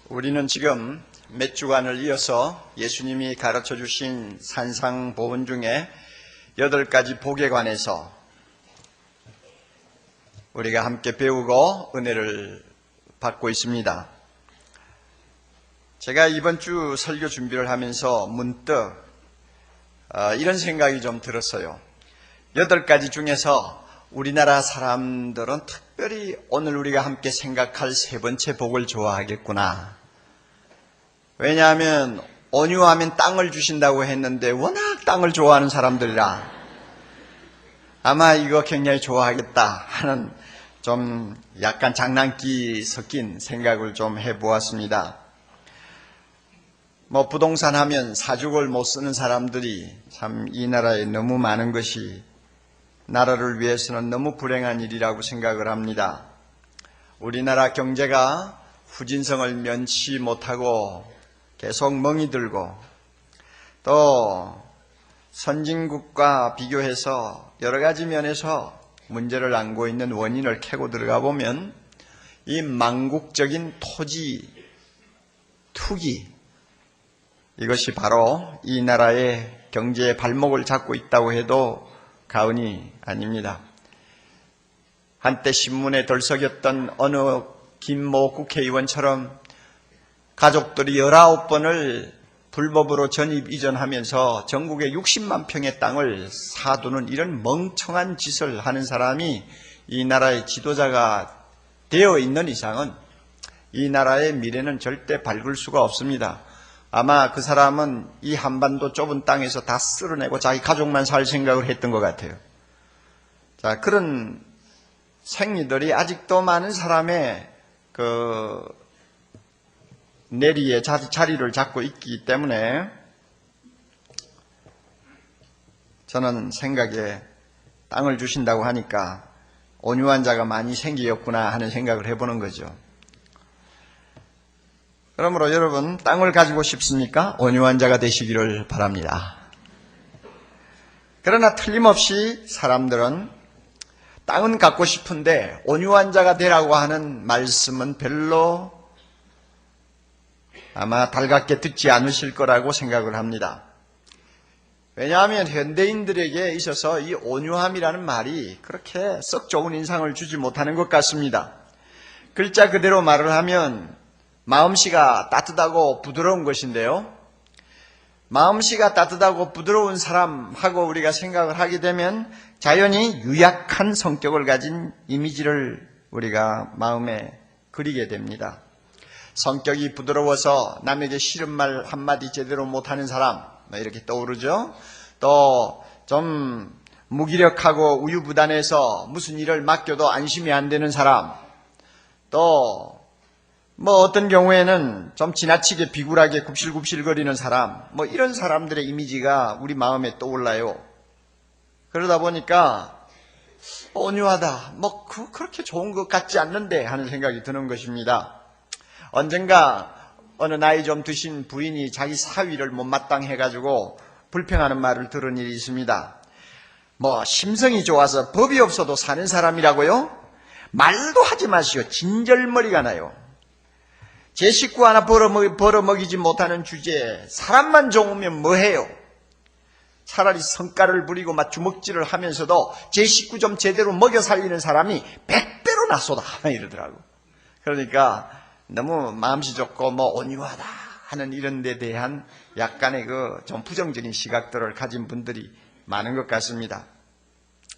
우리는 지금 몇 주간을 이어서 예수님이 가르쳐 주신 산상보훈 중에 8가지 복에 관해서 우리가 함께 배우고 은혜를 받고 있습니다. 제가 이번 주 설교 준비를 하면서 문득 이런 생각이 좀 들었어요. 8가지 중에서 우리나라 사람들은 특별히 오늘 우리가 함께 생각할 3번째 복을 좋아하겠구나. 왜냐하면 온유하면 땅을 주신다고 했는데 워낙 땅을 좋아하는 사람들이라 아마 이거 굉장히 좋아하겠다 하는 좀 약간 장난기 섞인 생각을 좀 해보았습니다. 부동산 하면 사족을 못 쓰는 사람들이 참 이 나라에 너무 많은 것이 나라를 위해서는 너무 불행한 일이라고 생각을 합니다. 우리나라 경제가 후진성을 면치 못하고 계속 멍이 들고 또 선진국과 비교해서 여러 가지 면에서 문제를 안고 있는 원인을 캐고 들어가 보면 이 망국적인 토지 투기, 이것이 바로 이 나라의 경제의 발목을 잡고 있다고 해도 과언이 아닙니다. 한때 신문에 들썩였던 어느 김모 국회의원처럼 가족들이 19번을 불법으로 전입 이전하면서 전국에 60만 평의 땅을 사두는 이런 멍청한 짓을 하는 사람이 이 나라의 지도자가 되어 있는 이상은 이 나라의 미래는 절대 밝을 수가 없습니다. 아마 그 사람은 이 한반도 좁은 땅에서 다 쓸어내고 자기 가족만 살 생각을 했던 것 같아요. 자, 그런 생리들이 아직도 많은 사람의 내리에 자리를 잡고 있기 때문에 저는 생각에 땅을 주신다고 하니까 온유한 자가 많이 생기겠구나 하는 생각을 해보는 거죠. 그러므로 여러분, 땅을 가지고 싶습니까? 온유한 자가 되시기를 바랍니다. 그러나 틀림없이 사람들은 땅은 갖고 싶은데 온유한 자가 되라고 하는 말씀은 별로 아마 달갑게 듣지 않으실 거라고 생각을 합니다. 왜냐하면 현대인들에게 있어서 이 온유함이라는 말이 그렇게 썩 좋은 인상을 주지 못하는 것 같습니다. 글자 그대로 말을 하면 마음씨가 따뜻하고 부드러운 것인데요. 마음씨가 따뜻하고 부드러운 사람하고 우리가 생각을 하게 되면 자연히 유약한 성격을 가진 이미지를 우리가 마음에 그리게 됩니다. 성격이 부드러워서 남에게 싫은 말 한마디 제대로 못하는 사람 이렇게 떠오르죠. 또 좀 무기력하고 우유부단해서 무슨 일을 맡겨도 안심이 안 되는 사람, 또 어떤 경우에는 좀 지나치게 비굴하게 굽실굽실거리는 사람, 이런 사람들의 이미지가 우리 마음에 떠올라요. 그러다 보니까 온유하다, 그렇게 좋은 것 같지 않는데 하는 생각이 드는 것입니다. 언젠가 어느 나이 좀 드신 부인이 자기 사위를 못마땅해가지고 불평하는 말을 들은 일이 있습니다. 심성이 좋아서 법이 없어도 사는 사람이라고요? 말도 하지 마시오. 진절머리가 나요. 제 식구 하나 벌어먹이지 못하는 주제에 사람만 좋으면 뭐해요? 차라리 성깔을 부리고 주먹질을 하면서도 제 식구 좀 제대로 먹여 살리는 사람이 100배로 낫소다 이러더라고. 그러니까 너무 마음씨 좋고 온유하다 하는 이런 데 대한 약간의 좀 부정적인 시각들을 가진 분들이 많은 것 같습니다.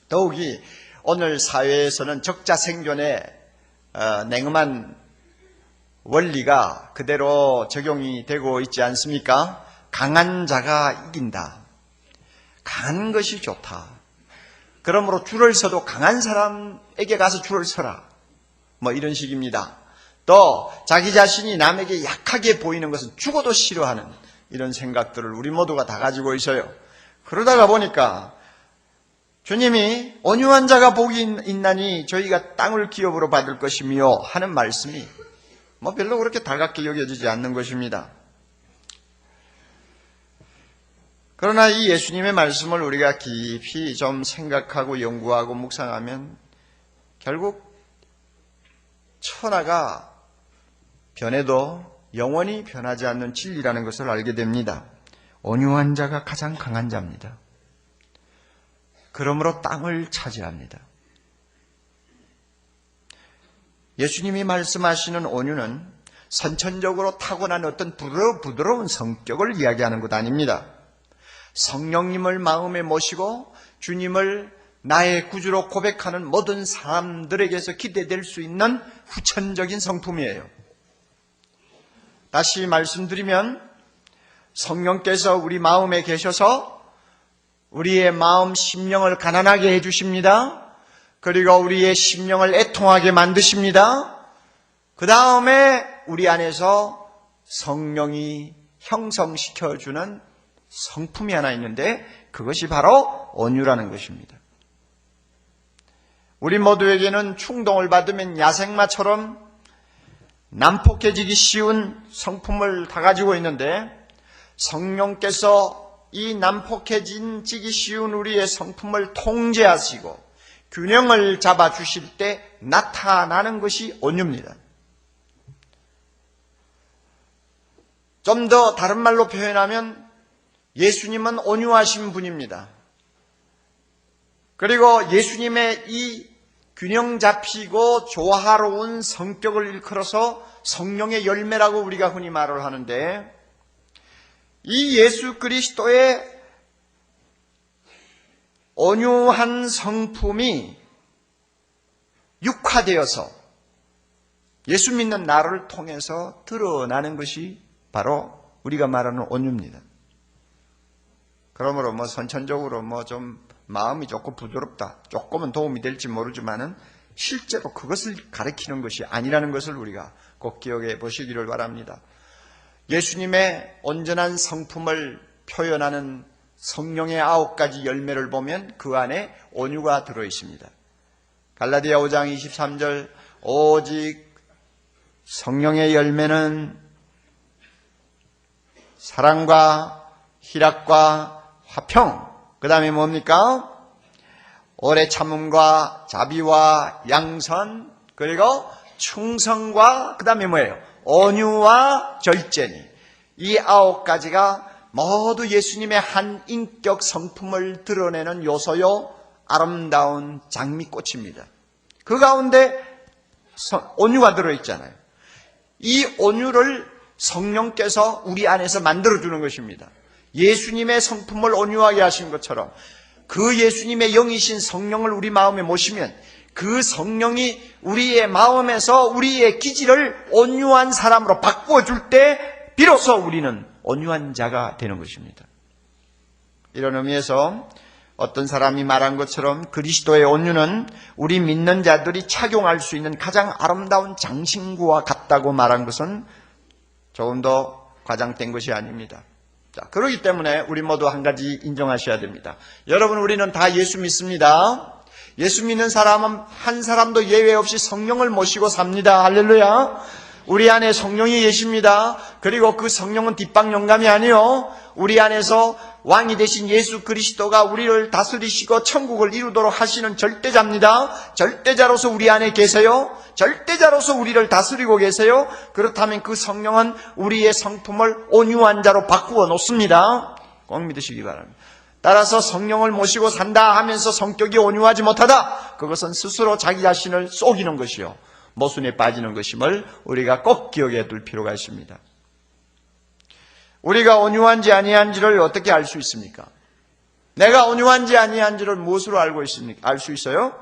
더욱이 오늘 사회에서는 적자 생존의 냉엄한 원리가 그대로 적용이 되고 있지 않습니까? 강한 자가 이긴다. 강한 것이 좋다. 그러므로 줄을 서도 강한 사람에게 가서 줄을 서라. 이런 식입니다. 또 자기 자신이 남에게 약하게 보이는 것은 죽어도 싫어하는 이런 생각들을 우리 모두가 다 가지고 있어요. 그러다가 보니까 주님이 온유한 자가 복이 있나니 저희가 땅을 기업으로 받을 것이며 하는 말씀이 별로 그렇게 달갑게 여겨지지 않는 것입니다. 그러나 이 예수님의 말씀을 우리가 깊이 좀 생각하고 연구하고 묵상하면 결국 천하가 변해도 영원히 변하지 않는 진리라는 것을 알게 됩니다. 온유한 자가 가장 강한 자입니다. 그러므로 땅을 차지합니다. 예수님이 말씀하시는 온유는 선천적으로 타고난 어떤 부드러운 성격을 이야기하는 것 아닙니다. 성령님을 마음에 모시고 주님을 나의 구주로 고백하는 모든 사람들에게서 기대될 수 있는 후천적인 성품이에요. 다시 말씀드리면 성령께서 우리 마음에 계셔서 우리의 마음 심령을 가난하게 해주십니다. 그리고 우리의 심령을 애통하게 만드십니다. 그 다음에 우리 안에서 성령이 형성시켜주는 성품이 하나 있는데 그것이 바로 온유라는 것입니다. 우리 모두에게는 충동을 받으면 야생마처럼 난폭해지기 쉬운 성품을 다 가지고 있는데 성령께서 이 난폭해지기 쉬운 우리의 성품을 통제하시고 균형을 잡아주실 때 나타나는 것이 온유입니다. 좀 더 다른 말로 표현하면 예수님은 온유하신 분입니다. 그리고 예수님의 이 균형 잡히고 조화로운 성격을 일컬어서 성령의 열매라고 우리가 흔히 말을 하는데 이 예수 그리스도의 온유한 성품이 육화되어서 예수 믿는 나를 통해서 드러나는 것이 바로 우리가 말하는 온유입니다. 그러므로 선천적으로 좀 마음이 조금 부드럽다, 조금은 도움이 될지 모르지만은 실제로 그것을 가리키는 것이 아니라는 것을 우리가 꼭 기억해 보시기를 바랍니다. 예수님의 온전한 성품을 표현하는 성령의 9가지 열매를 보면 그 안에 온유가 들어있습니다. 갈라디아 5장 23절 오직 성령의 열매는 사랑과 희락과 화평, 그 다음에 뭡니까? 오래 참음과 자비와 양선, 그리고 충성과 그 다음에 뭐예요? 온유와 절제니 이 9가지가 모두 예수님의 한 인격 성품을 드러내는 요소요 아름다운 장미꽃입니다. 그 가운데 온유가 들어있잖아요. 이 온유를 성령께서 우리 안에서 만들어주는 것입니다. 예수님의 성품을 온유하게 하신 것처럼 그 예수님의 영이신 성령을 우리 마음에 모시면 그 성령이 우리의 마음에서 우리의 기질을 온유한 사람으로 바꾸어줄 때 비로소 우리는 온유한 자가 되는 것입니다. 이런 의미에서 어떤 사람이 말한 것처럼 그리스도의 온유는 우리 믿는 자들이 착용할 수 있는 가장 아름다운 장신구와 같다고 말한 것은 조금 더 과장된 것이 아닙니다. 자, 그렇기 때문에 우리 모두 한 가지 인정하셔야 됩니다. 여러분, 우리는 다 예수 믿습니다. 예수 믿는 사람은 한 사람도 예외 없이 성령을 모시고 삽니다. 할렐루야. 우리 안에 성령이 계십니다. 그리고 그 성령은 뒷방 영감이 아니요, 우리 안에서 왕이 되신 예수 그리스도가 우리를 다스리시고 천국을 이루도록 하시는 절대자입니다. 절대자로서 우리 안에 계세요. 절대자로서 우리를 다스리고 계세요. 그렇다면 그 성령은 우리의 성품을 온유한 자로 바꾸어 놓습니다. 꼭 믿으시기 바랍니다. 따라서 성령을 모시고 산다 하면서 성격이 온유하지 못하다, 그것은 스스로 자기 자신을 속이는 것이요 모순에 빠지는 것임을 우리가 꼭 기억해 둘 필요가 있습니다. 우리가 온유한지 아니한지를 어떻게 알 수 있습니까? 내가 온유한지 아니한지를 무엇으로 알고 있습니까? 알 수 있어요?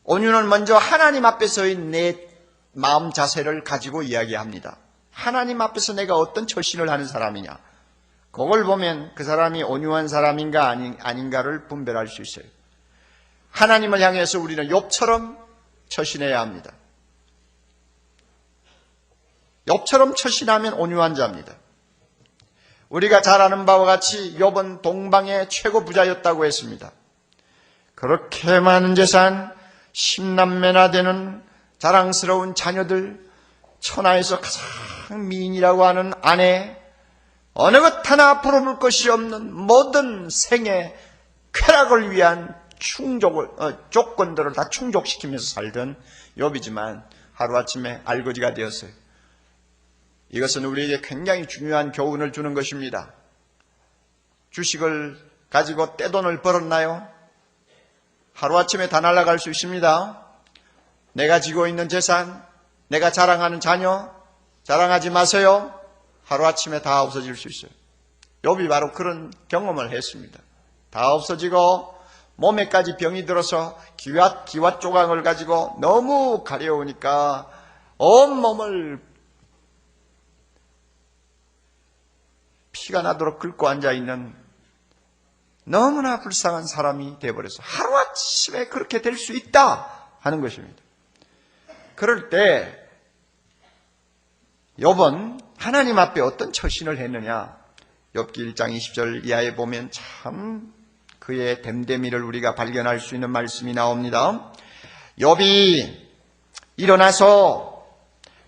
온유는 먼저 하나님 앞에서의 내 마음 자세를 가지고 이야기합니다. 하나님 앞에서 내가 어떤 처신을 하는 사람이냐, 그걸 보면 그 사람이 온유한 사람인가 아닌가를 분별할 수 있어요. 하나님을 향해서 우리는 욥처럼 처신해야 합니다. 욥처럼 처신하면 온유한 자입니다. 우리가 잘 아는 바와 같이 욥은 동방의 최고 부자였다고 했습니다. 그렇게 많은 재산, 10남매나 되는 자랑스러운 자녀들, 천하에서 가장 미인이라고 하는 아내, 어느 것 하나 부러울 것이 없는 모든 생의 쾌락을 위한 조건들을 다 충족시키면서 살던 욥이지만 하루아침에 알거지가 되었어요. 이것은 우리에게 굉장히 중요한 교훈을 주는 것입니다. 주식을 가지고 떼돈을 벌었나요? 하루아침에 다 날아갈 수 있습니다. 내가 지고 있는 재산, 내가 자랑하는 자녀, 자랑하지 마세요. 하루아침에 다 없어질 수 있어요. 욥이 바로 그런 경험을 했습니다. 다 없어지고 몸에까지 병이 들어서 기왓 조각을 가지고 너무 가려우니까 온몸을 피가 나도록 긁고 앉아있는 너무나 불쌍한 사람이 되어버려서 하루아침에 그렇게 될 수 있다 하는 것입니다. 그럴 때 욥은 하나님 앞에 어떤 처신을 했느냐? 욥기 1장 20절 이하에 보면 참 그의 됨됨이를 우리가 발견할 수 있는 말씀이 나옵니다. 욥이 일어나서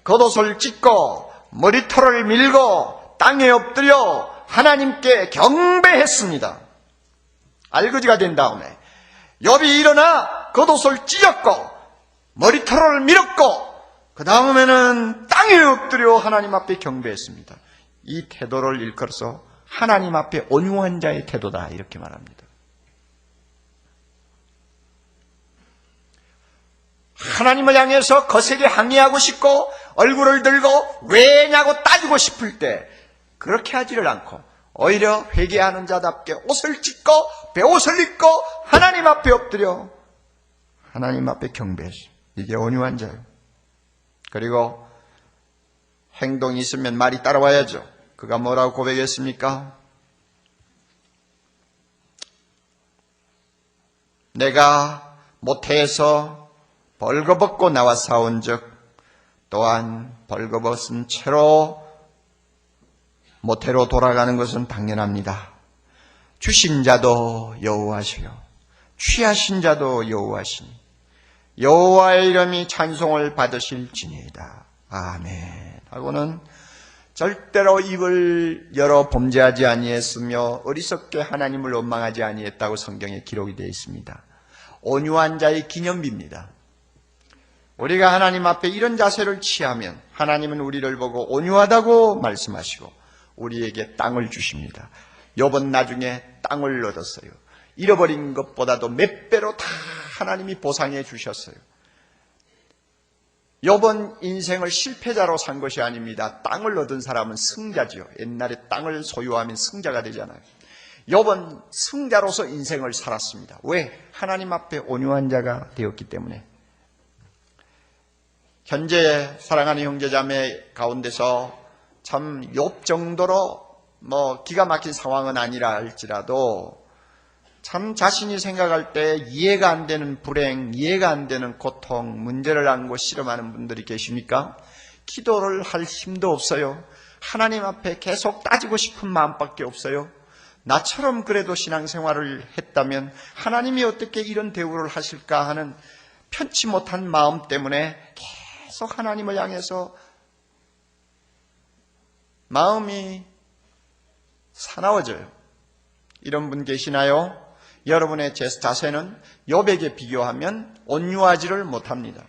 겉옷을 찢고 머리털을 밀고 땅에 엎드려 하나님께 경배했습니다. 알거지가 된 다음에 욥이 일어나 겉옷을 찢었고 머리털을 밀었고 그 다음에는 땅에 엎드려 하나님 앞에 경배했습니다. 이 태도를 일컬어서 하나님 앞에 온유한 자의 태도다 이렇게 말합니다. 하나님을 향해서 거세게 항의하고 싶고 얼굴을 들고 왜냐고 따지고 싶을 때 그렇게 하지를 않고 오히려 회개하는 자답게 옷을 찢고 베옷을 입고 하나님 앞에 엎드려 하나님 앞에 경배했습니다. 이게 온유한 자예요. 그리고 행동이 있으면 말이 따라와야죠. 그가 뭐라고 고백했습니까? 내가 모태에서 벌거벗고 나와 싸운즉 또한 벌거벗은 채로 모태로 돌아가는 것은 당연합니다. 주신 자도 여호와시요 취하신 자도 여호와시니 여호와의 이름이 찬송을 받으실지니이다. 아멘. 하고는 절대로 입을 열어 범죄하지 아니했으며 어리석게 하나님을 원망하지 아니했다고 성경에 기록이 되어 있습니다. 온유한 자의 기념비입니다. 우리가 하나님 앞에 이런 자세를 취하면 하나님은 우리를 보고 온유하다고 말씀하시고 우리에게 땅을 주십니다. 욥은 나중에 땅을 얻었어요. 잃어버린 것보다도 몇 배로 다 하나님이 보상해 주셨어요. 욥은 인생을 실패자로 산 것이 아닙니다. 땅을 얻은 사람은 승자지요. 옛날에 땅을 소유하면 승자가 되잖아요. 욥은 승자로서 인생을 살았습니다. 왜? 하나님 앞에 온유한 자가 되었기 때문에. 현재 사랑하는 형제자매 가운데서 참 욥 정도로 기가 막힌 상황은 아니라 할지라도 참 자신이 생각할 때 이해가 안 되는 불행, 이해가 안 되는 고통, 문제를 안고 씨름하는 분들이 계십니까? 기도를 할 힘도 없어요. 하나님 앞에 계속 따지고 싶은 마음밖에 없어요. 나처럼 그래도 신앙생활을 했다면 하나님이 어떻게 이런 대우를 하실까 하는 편치 못한 마음 때문에 계속 하나님을 향해서 마음이 사나워져요. 이런 분 계시나요? 여러분의 자세는 욥에게 비교하면 온유하지를 못합니다.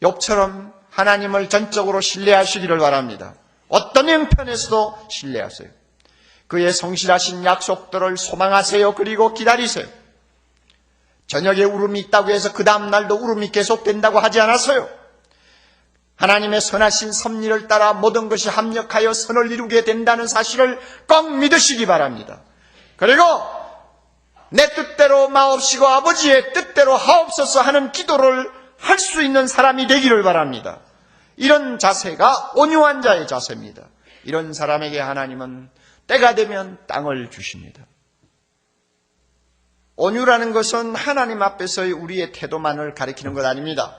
욥처럼 하나님을 전적으로 신뢰하시기를 바랍니다. 어떤 형편에서도 신뢰하세요. 그의 성실하신 약속들을 소망하세요. 그리고 기다리세요. 저녁에 울음이 있다고 해서 그 다음 날도 울음이 계속된다고 하지 않았어요. 하나님의 선하신 섭리를 따라 모든 것이 합력하여 선을 이루게 된다는 사실을 꼭 믿으시기 바랍니다. 그리고 내 뜻대로 마옵시고 아버지의 뜻대로 하옵소서 하는 기도를 할 수 있는 사람이 되기를 바랍니다. 이런 자세가 온유한 자의 자세입니다. 이런 사람에게 하나님은 때가 되면 땅을 주십니다. 온유라는 것은 하나님 앞에서의 우리의 태도만을 가리키는 것 아닙니다.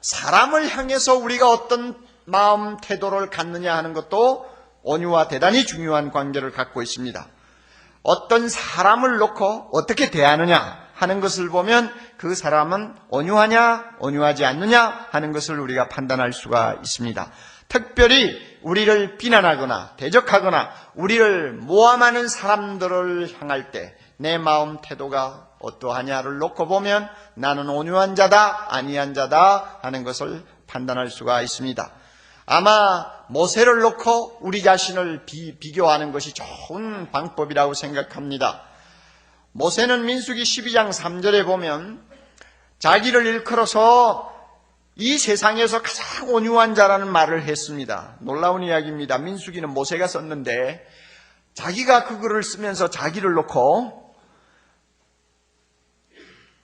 사람을 향해서 우리가 어떤 마음 태도를 갖느냐 하는 것도 온유와 대단히 중요한 관계를 갖고 있습니다. 어떤 사람을 놓고 어떻게 대하느냐 하는 것을 보면 그 사람은 온유하냐 온유하지 않느냐 하는 것을 우리가 판단할 수가 있습니다. 특별히 우리를 비난하거나 대적하거나 우리를 모함하는 사람들을 향할 때 내 마음 태도가 어떠하냐를 놓고 보면 나는 온유한 자다, 아니한 자다 하는 것을 판단할 수가 있습니다. 아마 모세를 놓고 우리 자신을 비교하는 것이 좋은 방법이라고 생각합니다. 모세는 민수기 12장 3절에 보면 자기를 일컬어서 이 세상에서 가장 온유한 자라는 말을 했습니다. 놀라운 이야기입니다. 민수기는 모세가 썼는데 자기가 그 글을 쓰면서 자기를 놓고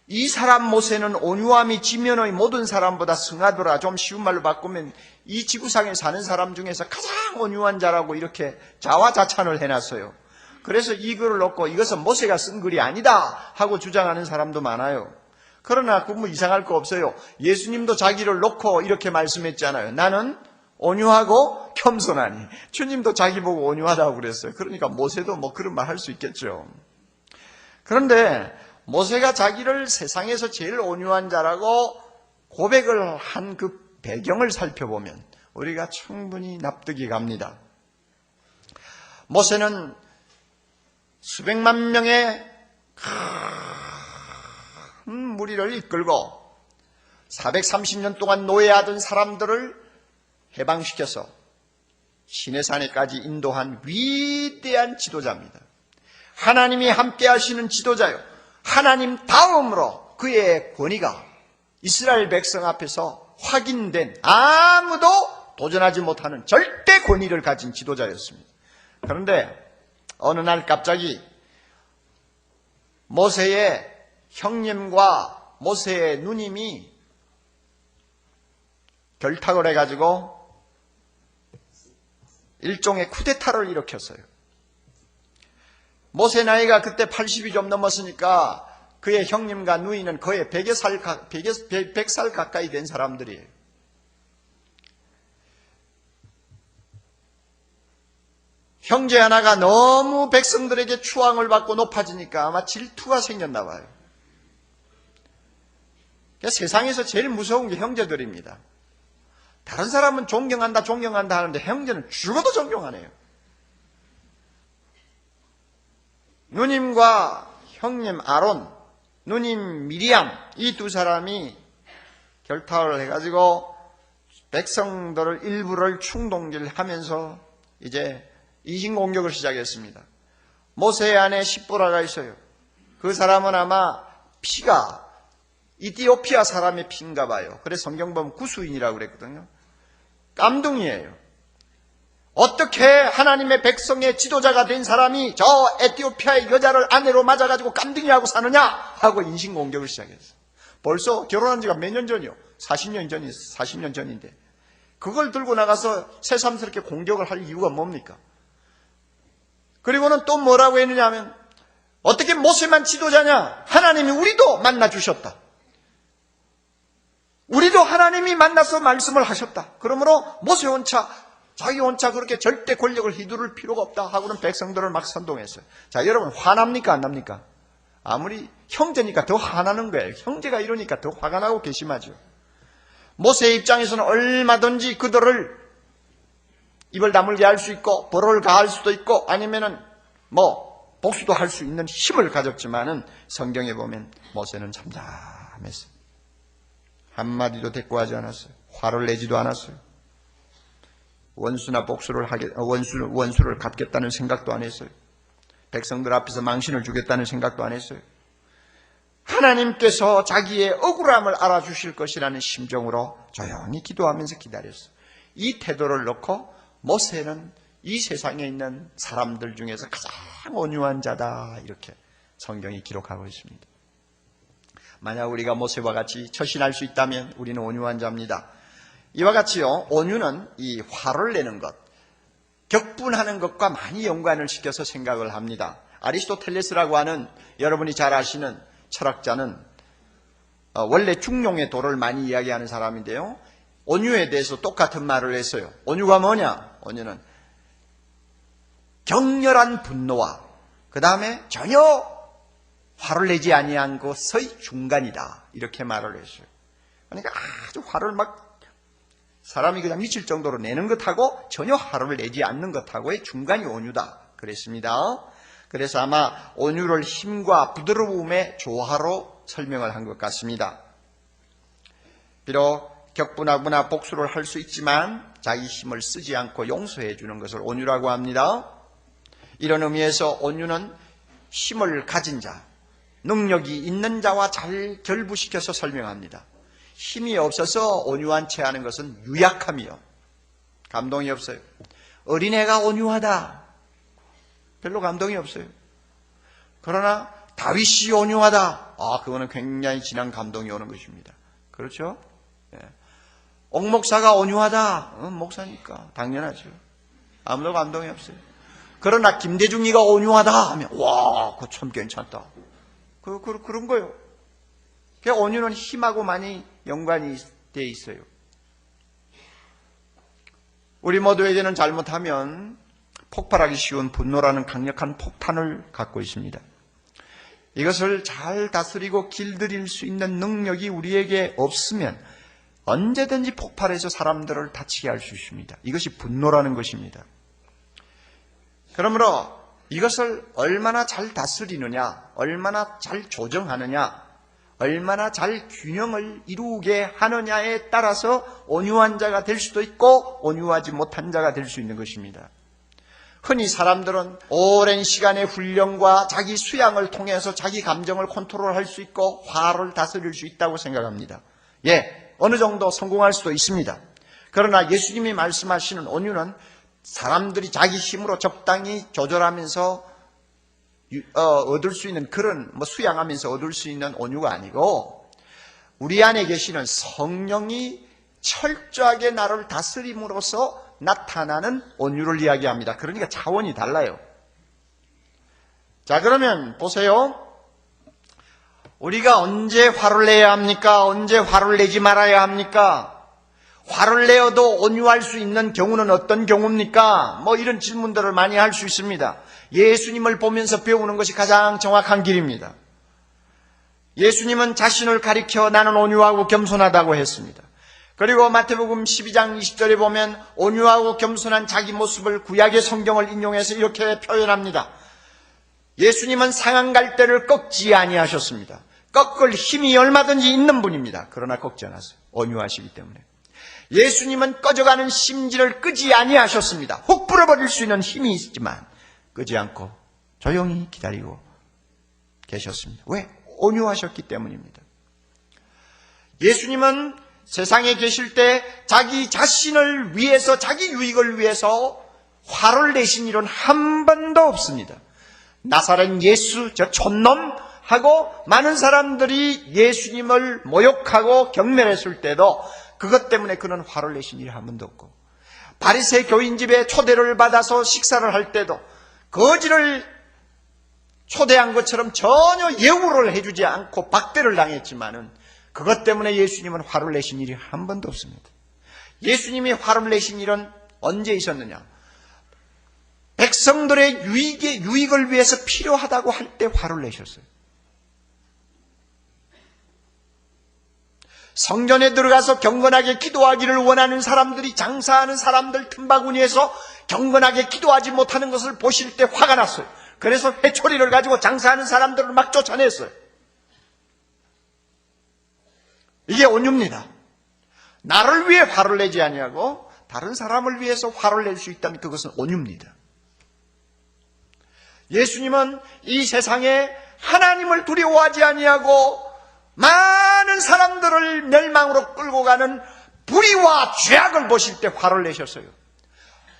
이 사람 모세는 온유함이 지면의 모든 사람보다 승하더라. 좀 쉬운 말로 바꾸면 이 지구상에 사는 사람 중에서 가장 온유한 자라고 이렇게 자화자찬을 해놨어요. 그래서 이 글을 놓고 이것은 모세가 쓴 글이 아니다 하고 주장하는 사람도 많아요. 그러나 그거 뭐 이상할 거 없어요. 예수님도 자기를 놓고 이렇게 말씀했잖아요. 나는 온유하고 겸손하니. 주님도 자기 보고 온유하다고 그랬어요. 그러니까 모세도 뭐 그런 말 할 수 있겠죠. 그런데 모세가 자기를 세상에서 제일 온유한 자라고 고백을 한 그 배경을 살펴보면 우리가 충분히 납득이 갑니다. 모세는 수백만 명의 큰 무리를 이끌고 430년 동안 노예하던 사람들을 해방시켜서 시내산에까지 인도한 위대한 지도자입니다. 하나님이 함께 하시는 지도자요. 하나님 다음으로 그의 권위가 이스라엘 백성 앞에서 확인된 아무도 도전하지 못하는 절대 권위를 가진 지도자였습니다. 그런데 어느 날 갑자기 모세의 형님과 모세의 누님이 결탁을 해가지고 일종의 쿠데타를 일으켰어요. 모세 나이가 그때 80이 좀 넘었으니까 그의 형님과 누이는 거의 100살 가까이 된 사람들이에요. 형제 하나가 너무 백성들에게 추앙을 받고 높아지니까 아마 질투가 생겼나 봐요. 세상에서 제일 무서운 게 형제들입니다. 다른 사람은 존경한다 하는데 형제는 죽어도 존경하네요. 누님과 형님 아론, 누님 미리암 이 두 사람이 결탁을 해가지고 백성들을 일부를 충동질하면서 이제 인신공격을 시작했습니다. 모세의 아내 십보라가 있어요. 그 사람은 아마 피가 이티오피아 사람의 피인가 봐요. 그래서 성경 보면 구수인이라고 그랬거든요. 깜둥이에요. 어떻게 하나님의 백성의 지도자가 된 사람이 저 에티오피아의 여자를 아내로 맞아가지고 깜둥이하고 사느냐 하고 인신공격을 시작했어요. 벌써 결혼한 지가 몇 년 전이요? 40년 전인데 그걸 들고 나가서 새삼스럽게 공격을 할 이유가 뭡니까? 그리고는 또 뭐라고 했느냐 하면 어떻게 모세만 지도자냐? 하나님이 우리도 만나주셨다. 우리도 하나님이 만나서 말씀을 하셨다. 그러므로 모세 혼자 자기 혼자 그렇게 절대 권력을 휘두를 필요가 없다 하고는 백성들을 막 선동했어요. 자, 여러분 화납니까 안 납니까? 아무리 형제니까 더 화나는 거예요. 형제가 이러니까 더 화가 나고 괘씸하죠. 모세의 입장에서는 얼마든지 그들을 입을 다물게 할 수 있고 벌을 가할 수도 있고 아니면은 뭐 복수도 할 수 있는 힘을 가졌지만은 성경에 보면 모세는 잠잠했어요. 한마디도 대꾸하지 않았어요. 화를 내지도 않았어요. 원수나 복수를 원수를 갚겠다는 생각도 안 했어요. 백성들 앞에서 망신을 주겠다는 생각도 안 했어요. 하나님께서 자기의 억울함을 알아주실 것이라는 심정으로 조용히 기도하면서 기다렸어요. 이 태도를 놓고 모세는 이 세상에 있는 사람들 중에서 가장 온유한 자다 이렇게 성경이 기록하고 있습니다. 만약 우리가 모세와 같이 처신할 수 있다면 우리는 온유한 자입니다. 이와 같이요, 온유는 이 화를 내는 것, 격분하는 것과 많이 연관을 시켜서 생각을 합니다. 아리스토텔레스라고 하는 여러분이 잘 아시는 철학자는 원래 중용의 도를 많이 이야기하는 사람인데요. 온유에 대해서 똑같은 말을 했어요. 온유가 뭐냐? 온유는 격렬한 분노와 그 다음에 전혀 화를 내지 아니한 것의 중간이다. 이렇게 말을 했어요. 그러니까 아주 화를 막 사람이 그냥 미칠 정도로 내는 것하고 전혀 화를 내지 않는 것하고의 중간이 온유다. 그랬습니다. 그래서 아마 온유를 힘과 부드러움의 조화로 설명을 한 것 같습니다. 비록 격분하거나 복수를 할 수 있지만 자기 힘을 쓰지 않고 용서해 주는 것을 온유라고 합니다. 이런 의미에서 온유는 힘을 가진 자, 능력이 있는 자와 잘 결부시켜서 설명합니다. 힘이 없어서 온유한 채 하는 것은 유약함이요, 감동이 없어요. 어린애가 온유하다, 별로 감동이 없어요. 그러나 다윗이 온유하다, 그거는 굉장히 진한 감동이 오는 것입니다. 그렇죠? 예. 옥목사가 온유하다, 목사니까 당연하죠. 아무도 감동이 없어요. 그러나 김대중이가 온유하다 하면 와, 그거 참 괜찮다. 그런 거예요. 온유는 힘하고 많이 연관이 돼 있어요. 우리 모두에게는 잘못하면 폭발하기 쉬운 분노라는 강력한 폭탄을 갖고 있습니다. 이것을 잘 다스리고 길들일 수 있는 능력이 우리에게 없으면 언제든지 폭발해서 사람들을 다치게 할 수 있습니다. 이것이 분노라는 것입니다. 그러므로 이것을 얼마나 잘 다스리느냐, 얼마나 잘 조정하느냐, 얼마나 잘 균형을 이루게 하느냐에 따라서 온유한 자가 될 수도 있고 온유하지 못한 자가 될 수 있는 것입니다. 흔히 사람들은 오랜 시간의 훈련과 자기 수양을 통해서 자기 감정을 컨트롤할 수 있고 화를 다스릴 수 있다고 생각합니다. 어느 정도 성공할 수도 있습니다. 그러나 예수님이 말씀하시는 온유는 사람들이 자기 힘으로 적당히 조절하면서 얻을 수 있는 그런 수양하면서 얻을 수 있는 온유가 아니고 우리 안에 계시는 성령이 철저하게 나를 다스림으로써 나타나는 온유를 이야기합니다. 그러니까 차원이 달라요. 자, 그러면 보세요. 우리가 언제 화를 내야 합니까? 언제 화를 내지 말아야 합니까? 화를 내어도 온유할 수 있는 경우는 어떤 경우입니까? 이런 질문들을 많이 할 수 있습니다. 예수님을 보면서 배우는 것이 가장 정확한 길입니다. 예수님은 자신을 가리켜 나는 온유하고 겸손하다고 했습니다. 그리고 마태복음 12장 20절에 보면 온유하고 겸손한 자기 모습을 구약의 성경을 인용해서 이렇게 표현합니다. 예수님은 상한 갈대를 꺾지 아니하셨습니다. 꺾을 힘이 얼마든지 있는 분입니다. 그러나 꺾지 않았어요. 온유하시기 때문에. 예수님은 꺼져가는 심지를 끄지 아니하셨습니다. 훅 불어버릴 수 있는 힘이 있지만 끄지 않고 조용히 기다리고 계셨습니다. 왜? 온유하셨기 때문입니다. 예수님은 세상에 계실 때 자기 자신을 위해서, 자기 유익을 위해서 화를 내신 일은 한 번도 없습니다. 나사렛 예수, 저 촌놈하고 많은 사람들이 예수님을 모욕하고 경멸했을 때도 그것 때문에 그는 화를 내신 일이 한 번도 없고, 바리새 교인 집에 초대를 받아서 식사를 할 때도 거지를 초대한 것처럼 전혀 예우를 해주지 않고 박대를 당했지만은 그것 때문에 예수님은 화를 내신 일이 한 번도 없습니다. 예수님이 화를 내신 일은 언제 있었느냐? 백성들의 유익을 위해서 필요하다고 할 때 화를 내셨어요. 성전에 들어가서 경건하게 기도하기를 원하는 사람들이 장사하는 사람들 틈바구니에서 경건하게 기도하지 못하는 것을 보실 때 화가 났어요. 그래서 회초리를 가지고 장사하는 사람들을 막 쫓아냈어요. 이게 온유입니다. 나를 위해 화를 내지 아니하고 다른 사람을 위해서 화를 낼 수 있다면 그것은 온유입니다. 예수님은 이 세상에 하나님을 두려워하지 아니하고 많은 사람들을 멸망으로 끌고 가는 불의와 죄악을 보실 때 화를 내셨어요.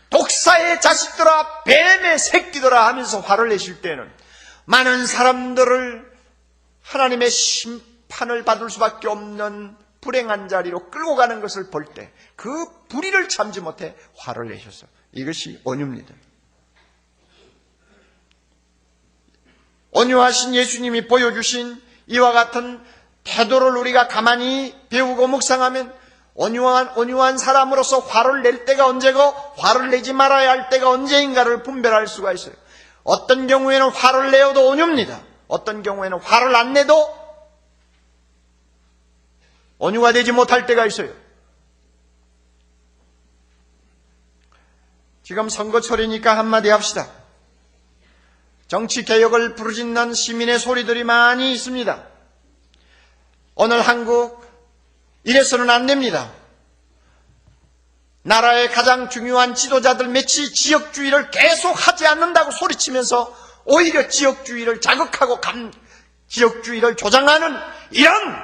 독사의 자식들아, 뱀의 새끼들아 하면서 화를 내실 때는 많은 사람들을 하나님의 심판을 받을 수밖에 없는 불행한 자리로 끌고 가는 것을 볼 때 그 불의를 참지 못해 화를 내셨어요. 이것이 온유입니다. 온유하신 예수님이 보여주신 이와 같은 태도를 우리가 가만히 배우고 묵상하면 온유한 사람으로서 화를 낼 때가 언제고 화를 내지 말아야 할 때가 언제인가를 분별할 수가 있어요. 어떤 경우에는 화를 내어도 온유입니다. 어떤 경우에는 화를 안 내도 온유가 되지 못할 때가 있어요. 지금 선거철이니까 한마디 합시다. 정치개혁을 부르짖는 시민의 소리들이 많이 있습니다. 오늘 한국 이래서는 안 됩니다. 나라의 가장 중요한 지도자들 몇이 지역주의를 계속 하지 않는다고 소리치면서 오히려 지역주의를 자극하고 지역주의를 조장하는 이런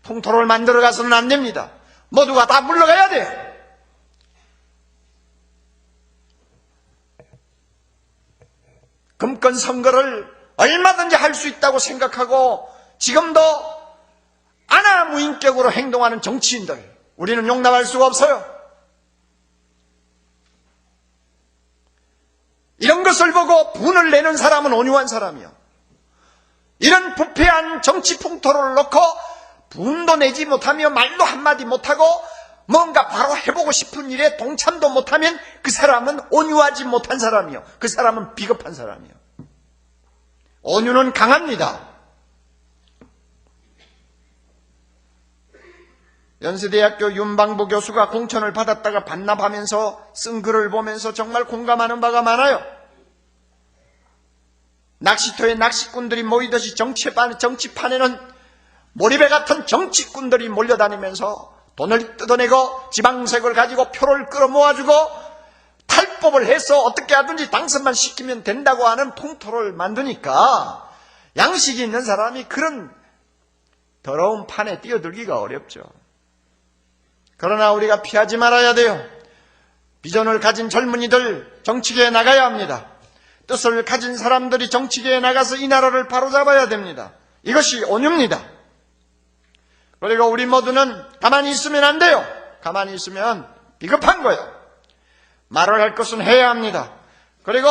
통토를 만들어가서는 안 됩니다. 모두가 다 물러가야 돼요. 금권 선거를 얼마든지 할 수 있다고 생각하고 지금도 안하무인격으로 행동하는 정치인들, 우리는 용납할 수가 없어요. 이런 것을 보고 분을 내는 사람은 온유한 사람이요. 이런 부패한 정치 풍토를 놓고 분도 내지 못하며 말도 한마디 못하고 뭔가 바로 해보고 싶은 일에 동참도 못하면 그 사람은 온유하지 못한 사람이요. 그 사람은 비겁한 사람이요. 온유는 강합니다. 연세대학교 윤방부 교수가 공천을 받았다가 반납하면서 쓴 글을 보면서 정말 공감하는 바가 많아요. 낚시터에 낚시꾼들이 모이듯이 정치판에는 몰입에 같은 정치꾼들이 몰려다니면서 돈을 뜯어내고 지방색을 가지고 표를 끌어모아주고 탈법을 해서 어떻게 하든지 당선만 시키면 된다고 하는 풍토를 만드니까 양식이 있는 사람이 그런 더러운 판에 뛰어들기가 어렵죠. 그러나 우리가 피하지 말아야 돼요. 비전을 가진 젊은이들 정치계에 나가야 합니다. 뜻을 가진 사람들이 정치계에 나가서 이 나라를 바로잡아야 됩니다. 이것이 온유입니다. 그리고 우리 모두는 가만히 있으면 안 돼요. 가만히 있으면 비겁한 거예요. 말을 할 것은 해야 합니다. 그리고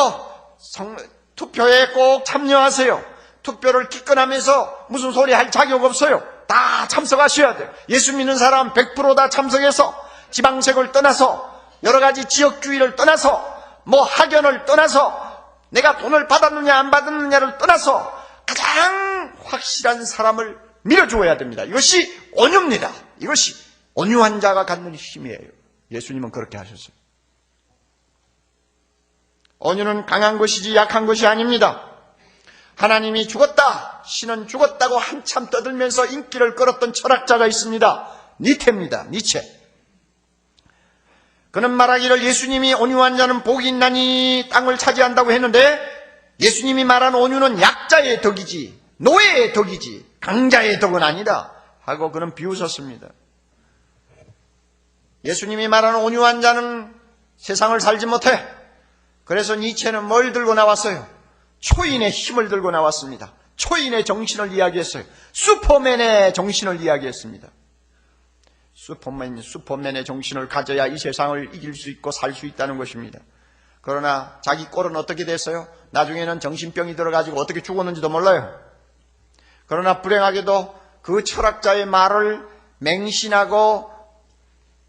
투표에 꼭 참여하세요. 투표를 기권하면서 무슨 소리 할 자격 없어요. 다 참석하셔야 돼요. 예수 믿는 사람 100% 다 참석해서 지방색을 떠나서 여러 가지 지역주의를 떠나서 뭐 학연을 떠나서 내가 돈을 받았느냐 안 받았느냐를 떠나서 가장 확실한 사람을 밀어주어야 됩니다. 이것이 온유입니다. 이것이 온유한 자가 갖는 힘이에요. 예수님은 그렇게 하셨어요. 온유는 강한 것이지 약한 것이 아닙니다. 하나님이 죽었다, 신은 죽었다고 한참 떠들면서 인기를 끌었던 철학자가 있습니다. 니체입니다. 니체. 그는 말하기를 예수님이 온유한 자는 복이 있나니 땅을 차지한다고 했는데 예수님이 말한 온유는 약자의 덕이지 노예의 덕이지 강자의 덕은 아니다 하고 그는 비웃었습니다. 예수님이 말하는 온유한 자는 세상을 살지 못해. 그래서 니체는 뭘 들고 나왔어요? 초인의 힘을 들고 나왔습니다. 초인의 정신을 이야기했어요. 슈퍼맨의 정신을 이야기했습니다. 슈퍼맨의 정신을 가져야 이 세상을 이길 수 있고 살 수 있다는 것입니다. 그러나 자기 꼴은 어떻게 됐어요? 나중에는 정신병이 들어가지고 어떻게 죽었는지도 몰라요. 그러나 불행하게도 그 철학자의 말을 맹신하고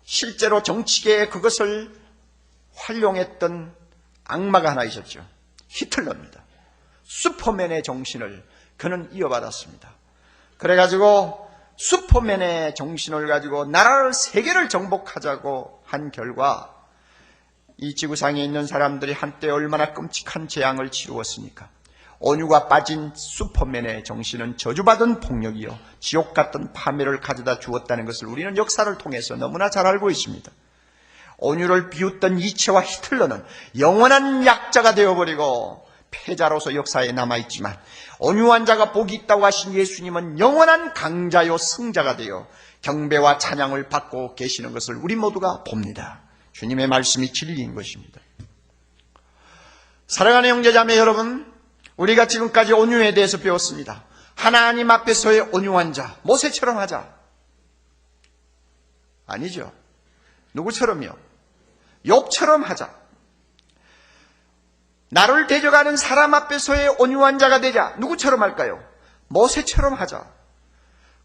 실제로 정치계에 그것을 활용했던 악마가 하나 있었죠. 히틀러입니다. 슈퍼맨의 정신을 그는 이어받았습니다. 그래가지고 슈퍼맨의 정신을 가지고 나라를 세계를 정복하자고 한 결과 이 지구상에 있는 사람들이 한때 얼마나 끔찍한 재앙을 치루었습니까? 온유가 빠진 슈퍼맨의 정신은 저주받은 폭력이요 지옥 같은 파멸을 가져다 주었다는 것을 우리는 역사를 통해서 너무나 잘 알고 있습니다. 온유를 비웃던 니체와 히틀러는 영원한 약자가 되어버리고 패자로서 역사에 남아있지만 온유한 자가 복이 있다고 하신 예수님은 영원한 강자요 승자가 되어 경배와 찬양을 받고 계시는 것을 우리 모두가 봅니다. 주님의 말씀이 진리인 것입니다. 사랑하는 형제자매 여러분, 우리가 지금까지 온유에 대해서 배웠습니다. 하나님 앞에서의 온유한 자, 모세처럼 하자. 아니죠. 누구처럼요? 욥처럼 하자. 나를 대적하는 사람 앞에서의 온유한 자가 되자. 누구처럼 할까요? 모세처럼 하자.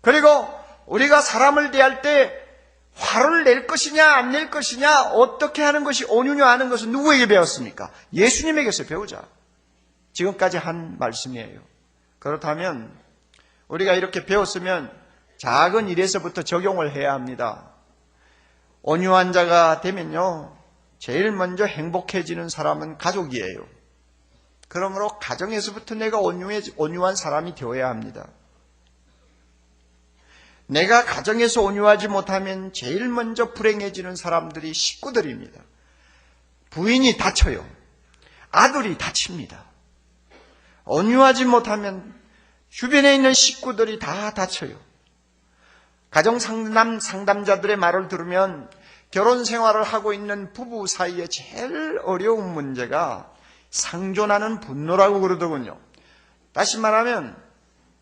그리고 우리가 사람을 대할 때 화를 낼 것이냐 안 낼 것이냐 어떻게 하는 것이 온유냐 하는 것은 누구에게 배웠습니까? 예수님에게서 배우자. 지금까지 한 말씀이에요. 그렇다면 우리가 이렇게 배웠으면 작은 일에서부터 적용을 해야 합니다. 온유한 자가 되면요 제일 먼저 행복해지는 사람은 가족이에요. 그러므로 가정에서부터 내가 온유한 사람이 되어야 합니다. 내가 가정에서 온유하지 못하면 제일 먼저 불행해지는 사람들이 식구들입니다. 부인이 다쳐요. 아들이 다칩니다. 온유하지 못하면 주변에 있는 식구들이 다 다쳐요. 가정 상담자들의 말을 들으면 결혼 생활을 하고 있는 부부 사이에 제일 어려운 문제가 상존하는 분노라고 그러더군요. 다시 말하면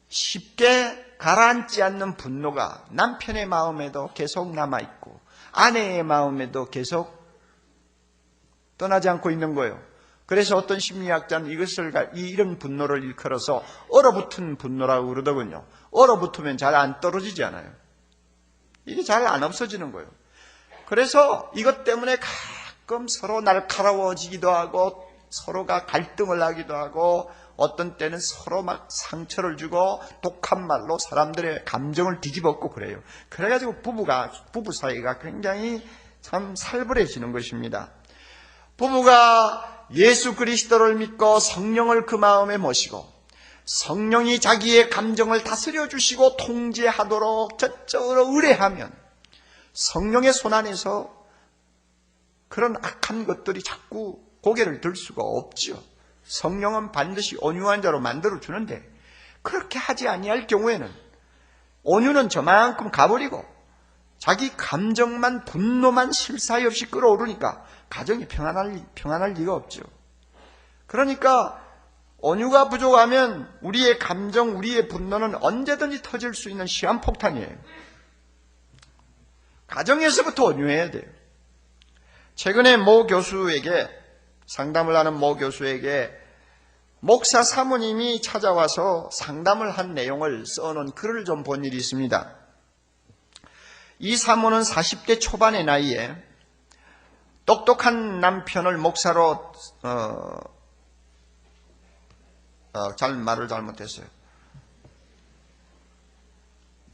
쉽게 가라앉지 않는 분노가 남편의 마음에도 계속 남아있고 아내의 마음에도 계속 떠나지 않고 있는 거예요. 그래서 어떤 심리학자는 이런 분노를 일컬어서 얼어붙은 분노라고 그러더군요. 얼어붙으면 잘 안 떨어지지 않아요. 이게 잘 안 없어지는 거예요. 그래서 이것 때문에 가끔 서로 날카로워지기도 하고 서로가 갈등을 하기도 하고 어떤 때는 서로 막 상처를 주고 독한 말로 사람들의 감정을 뒤집어엎고 그래요. 그래가지고 부부 사이가 굉장히 참 살벌해지는 것입니다. 부부가 예수 그리스도를 믿고 성령을 그 마음에 모시고 성령이 자기의 감정을 다스려 주시고 통제하도록 저쪽으로 의뢰하면 성령의 손안에서 그런 악한 것들이 자꾸 고개를 들 수가 없죠. 성령은 반드시 온유한 자로 만들어 주는데 그렇게 하지 아니할 경우에는 온유는 저만큼 가버리고 자기 감정만 분노만 쉴 사이 없이 끌어오르니까 가정이 평안할 리가 없죠. 그러니까 온유가 부족하면 우리의 감정, 우리의 분노는 언제든지 터질 수 있는 시한폭탄이에요. 가정에서부터 온유해야 돼요. 최근에 상담을 하는 모 교수에게 목사 사모님이 찾아와서 상담을 한 내용을 써놓은 글을 좀 본 일이 있습니다. 이 사모는 40대 초반의 나이에 똑똑한 남편을 목사로 말을 잘못했어요.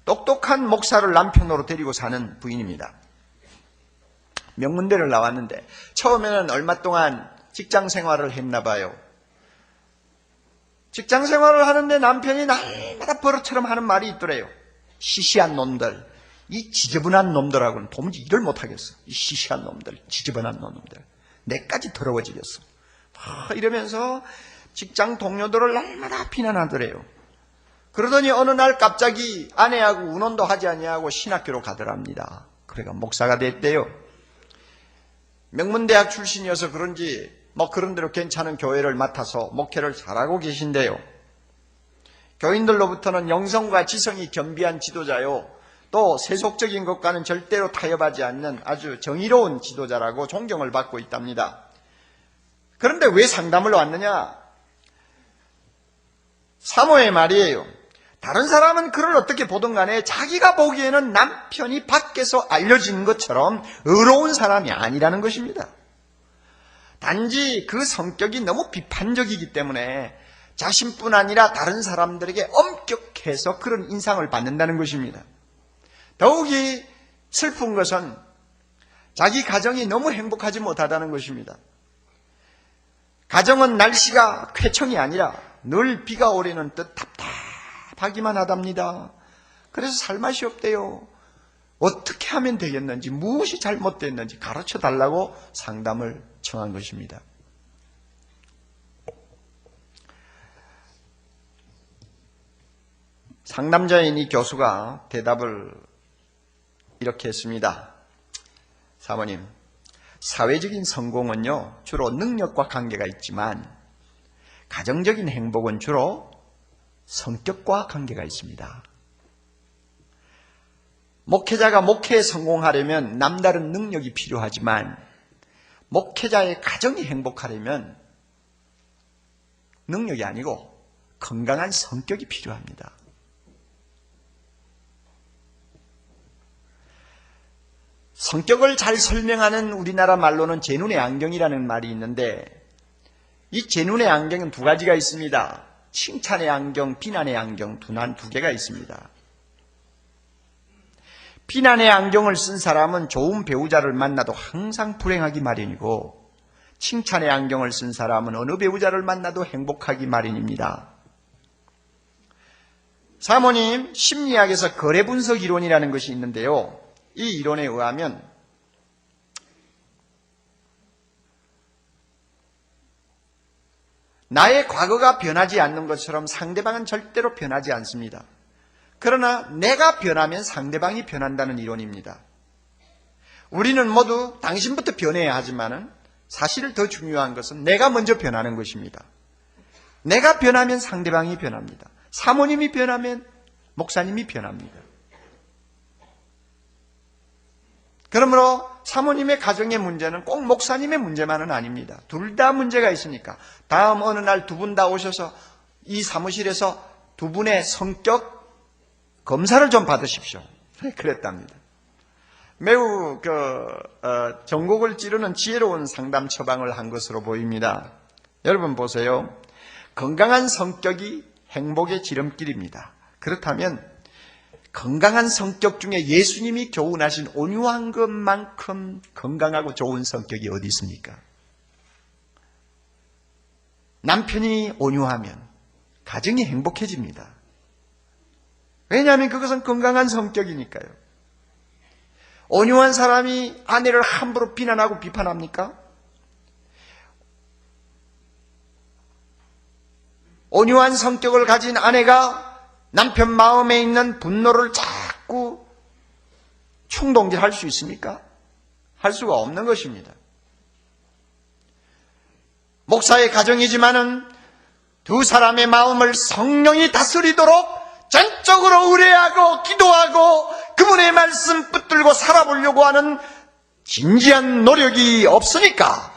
똑똑한 목사를 남편으로 데리고 사는 부인입니다. 명문대를 나왔는데 처음에는 얼마 동안 직장 생활을 했나 봐요. 직장 생활을 하는데 남편이 날마다 버릇처럼 하는 말이 있더래요. 시시한 놈들, 이 지저분한 놈들하고는 도무지 일을 못하겠어. 이 시시한 놈들, 지저분한 놈들, 내까지 더러워지겠어. 이러면서 직장 동료들을 날마다 비난하더래요. 그러더니 어느 날 갑자기 아내하고 운원도 하지 아니하고 신학교로 가더랍니다. 그러니까 목사가 됐대요. 명문대학 출신이어서 그런지 그런 대로 괜찮은 교회를 맡아서 목회를 잘하고 계신데요. 교인들로부터는 영성과 지성이 겸비한 지도자요, 또 세속적인 것과는 절대로 타협하지 않는 아주 정의로운 지도자라고 존경을 받고 있답니다. 그런데 왜 상담을 왔느냐? 사모의 말이에요. 다른 사람은 그를 어떻게 보든 간에 자기가 보기에는 남편이 밖에서 알려진 것처럼 의로운 사람이 아니라는 것입니다. 단지 그 성격이 너무 비판적이기 때문에 자신뿐 아니라 다른 사람들에게 엄격해서 그런 인상을 받는다는 것입니다. 더욱이 슬픈 것은 자기 가정이 너무 행복하지 못하다는 것입니다. 가정은 날씨가 쾌청이 아니라 늘 비가 오려는 듯 답답하기만 하답니다. 그래서 살 맛이 없대요. 어떻게 하면 되겠는지, 무엇이 잘못됐는지 가르쳐 달라고 상담을 청한 것입니다. 상담자인 이 교수가 대답을 이렇게 했습니다. 사모님, 사회적인 성공은요, 주로 능력과 관계가 있지만 가정적인 행복은 주로 성격과 관계가 있습니다. 목회자가 목회에 성공하려면 남다른 능력이 필요하지만 목회자의 가정이 행복하려면 능력이 아니고 건강한 성격이 필요합니다. 성격을 잘 설명하는 우리나라 말로는 제 눈의 안경이라는 말이 있는데, 이 제 눈의 안경은 두 가지가 있습니다. 칭찬의 안경, 비난의 안경 두 개가 있습니다. 비난의 안경을 쓴 사람은 좋은 배우자를 만나도 항상 불행하기 마련이고, 칭찬의 안경을 쓴 사람은 어느 배우자를 만나도 행복하기 마련입니다. 사모님, 심리학에서 거래 분석 이론이라는 것이 있는데요. 이 이론에 의하면 나의 과거가 변하지 않는 것처럼 상대방은 절대로 변하지 않습니다. 그러나 내가 변하면 상대방이 변한다는 이론입니다. 우리는 모두 당신부터 변해야 하지만 사실 더 중요한 것은 내가 먼저 변하는 것입니다. 내가 변하면 상대방이 변합니다. 사모님이 변하면 목사님이 변합니다. 그러므로 사모님의 가정의 문제는 꼭 목사님의 문제만은 아닙니다. 둘 다 문제가 있으니까 다음 어느 날 두 분 다 오셔서 이 사무실에서 두 분의 성격 검사를 좀 받으십시오. 그랬답니다. 매우 전곡을 찌르는 지혜로운 상담 처방을 한 것으로 보입니다. 여러분 보세요. 건강한 성격이 행복의 지름길입니다. 그렇다면 건강한 성격 중에 예수님이 교훈하신 온유한 것만큼 건강하고 좋은 성격이 어디 있습니까? 남편이 온유하면 가정이 행복해집니다. 왜냐하면 그것은 건강한 성격이니까요. 온유한 사람이 아내를 함부로 비난하고 비판합니까? 온유한 성격을 가진 아내가 남편 마음에 있는 분노를 자꾸 충동질할 수 있습니까? 할 수가 없는 것입니다. 목사의 가정이지만은 두 사람의 마음을 성령이 다스리도록 전적으로 의뢰하고 기도하고 그분의 말씀 붙들고 살아보려고 하는 진지한 노력이 없으니까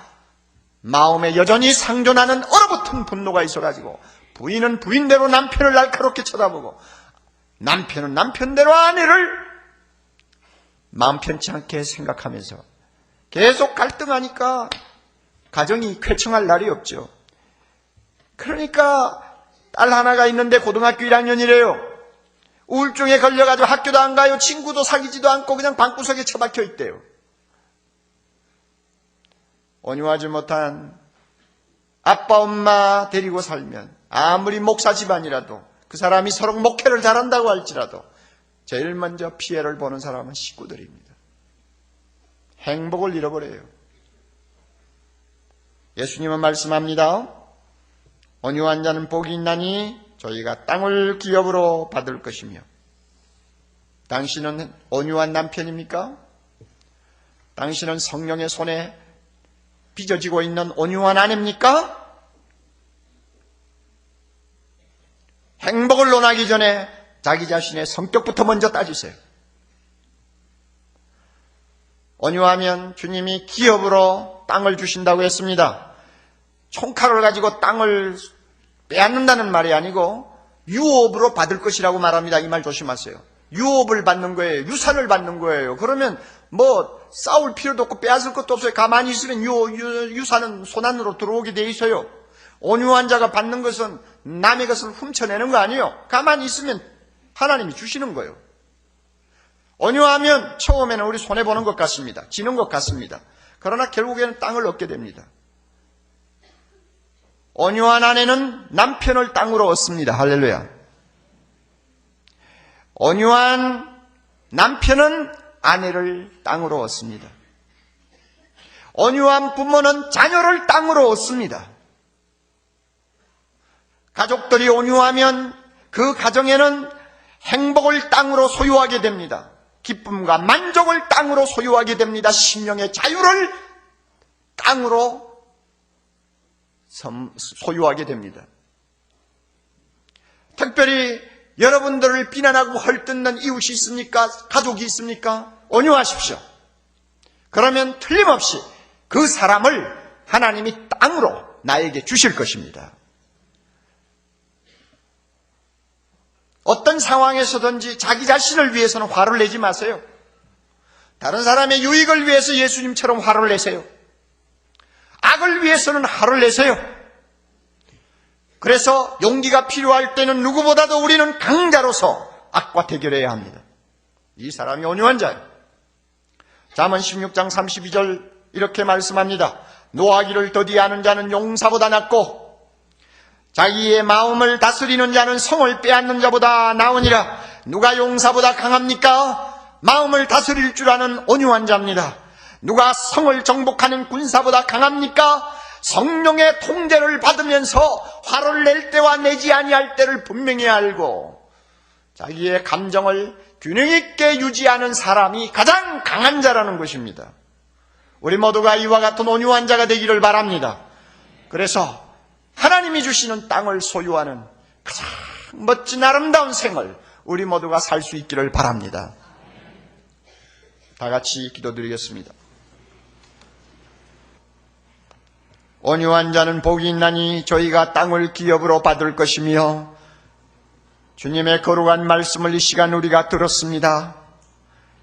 마음에 여전히 상존하는 얼어붙은 분노가 있어가지고 부인은 부인대로 남편을 날카롭게 쳐다보고 남편은 남편대로 아내를 마음 편치 않게 생각하면서 계속 갈등하니까 가정이 쾌청할 날이 없죠. 그러니까 딸 하나가 있는데 고등학교 1학년이래요. 우울증에 걸려가지고 학교도 안 가요. 친구도 사귀지도 않고 그냥 방구석에 처박혀 있대요. 온유하지 못한 아빠 엄마 데리고 살면 아무리 목사 집안이라도 그 사람이 서로 목회를 잘한다고 할지라도 제일 먼저 피해를 보는 사람은 식구들입니다. 행복을 잃어버려요. 예수님은 말씀합니다. 온유한 자는 복이 있나니 저희가 땅을 기업으로 받을 것이며. 당신은 온유한 남편입니까? 당신은 성령의 손에 빚어지고 있는 온유한 아내입니까? 행복을 논하기 전에 자기 자신의 성격부터 먼저 따지세요. 온유하면 주님이 기업으로 땅을 주신다고 했습니다. 총칼을 가지고 땅을 빼앗는다는 말이 아니고 유업으로 받을 것이라고 말합니다. 이 말 조심하세요. 유업을 받는 거예요. 유산을 받는 거예요. 그러면 뭐 싸울 필요도 없고 빼앗을 것도 없어요. 가만히 있으면 유산은 손안으로 들어오게 돼 있어요. 온유한 자가 받는 것은 남의 것을 훔쳐내는 거 아니에요. 가만히 있으면 하나님이 주시는 거예요. 온유하면 처음에는 우리 손해보는 것 같습니다. 지는 것 같습니다. 그러나 결국에는 땅을 얻게 됩니다. 온유한 아내는 남편을 땅으로 얻습니다. 할렐루야. 온유한 남편은 아내를 땅으로 얻습니다. 온유한 부모는 자녀를 땅으로 얻습니다. 가족들이 온유하면 그 가정에는 행복을 땅으로 소유하게 됩니다. 기쁨과 만족을 땅으로 소유하게 됩니다. 심령의 자유를 땅으로 소유하게 됩니다. 특별히 여러분들을 비난하고 헐뜯는 이웃이 있습니까? 가족이 있습니까? 온유하십시오. 그러면 틀림없이 그 사람을 하나님이 땅으로 나에게 주실 것입니다. 어떤 상황에서든지 자기 자신을 위해서는 화를 내지 마세요. 다른 사람의 유익을 위해서 예수님처럼 화를 내세요. 악을 위해서는 화를 내세요. 그래서 용기가 필요할 때는 누구보다도 우리는 강자로서 악과 대결해야 합니다. 이 사람이 온유한 자예요. 잠언 16장 32절 이렇게 말씀합니다. 노하기를 더디하는 자는 용사보다 낫고 자기의 마음을 다스리는 자는 성을 빼앗는 자보다 나으니라. 누가 용사보다 강합니까? 마음을 다스릴 줄 아는 온유한 자입니다. 누가 성을 정복하는 군사보다 강합니까? 성령의 통제를 받으면서 화를 낼 때와 내지 아니할 때를 분명히 알고 자기의 감정을 균형 있게 유지하는 사람이 가장 강한 자라는 것입니다. 우리 모두가 이와 같은 온유한 자가 되기를 바랍니다. 그래서 하나님이 주시는 땅을 소유하는 가장 멋진 아름다운 생을 우리 모두가 살 수 있기를 바랍니다. 다 같이 기도드리겠습니다. 온유한 자는 복이 있나니 저희가 땅을 기업으로 받을 것이며, 주님의 거룩한 말씀을 이 시간 우리가 들었습니다.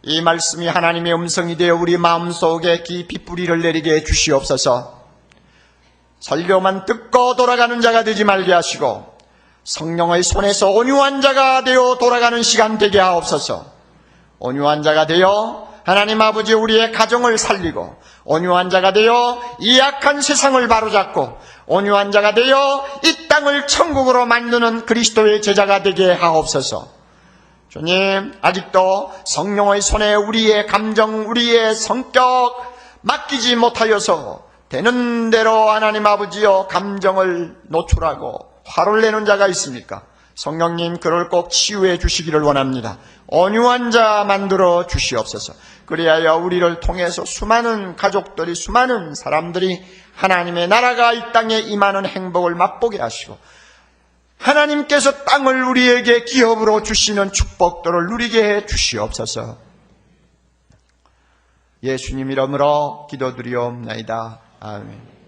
이 말씀이 하나님의 음성이 되어 우리 마음속에 깊이 뿌리를 내리게 해주시옵소서. 설교만 듣고 돌아가는 자가 되지 말게 하시고 성령의 손에서 온유한 자가 되어 돌아가는 시간 되게 하옵소서. 온유한 자가 되어 하나님 아버지 우리의 가정을 살리고, 온유한 자가 되어 이 악한 세상을 바로잡고, 온유한 자가 되어 이 땅을 천국으로 만드는 그리스도의 제자가 되게 하옵소서. 주님, 아직도 성령의 손에 우리의 감정, 우리의 성격 맡기지 못하여서 되는 대로 하나님 아버지여 감정을 노출하고 화를 내는 자가 있습니까? 성령님, 그를 꼭 치유해 주시기를 원합니다. 온유한 자 만들어 주시옵소서. 그리하여 우리를 통해서 수많은 가족들이, 수많은 사람들이 하나님의 나라가 이 땅에 임하는 행복을 맛보게 하시고, 하나님께서 땅을 우리에게 기업으로 주시는 축복들을 누리게 해 주시옵소서. 예수님 이름으로 기도드리옵나이다. 아멘.